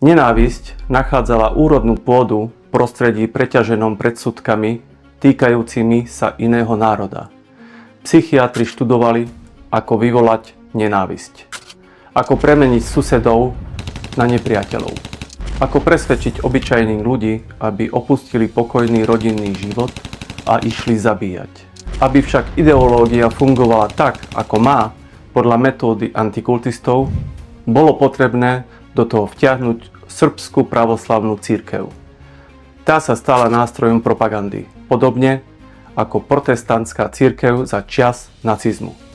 Nenávisť nachádzala úrodnú pôdu v prostredí preťaženom predsudkami týkajúcimi sa iného národa. Psychiatri študovali, ako vyvolať nenávisť. Ako premeniť susedov na nepriateľov. Ako presvedčiť obyčajných ľudí, aby opustili pokojný rodinný život a išli zabíjať. Aby však ideológia fungovala tak, ako má, podľa metódy antikultistov, bolo potrebné do toho vtiahnuť srbskú pravoslavnú cirkev. Tá sa stala nástrojom propagandy, podobne ako protestantská cirkev za čias nacizmu.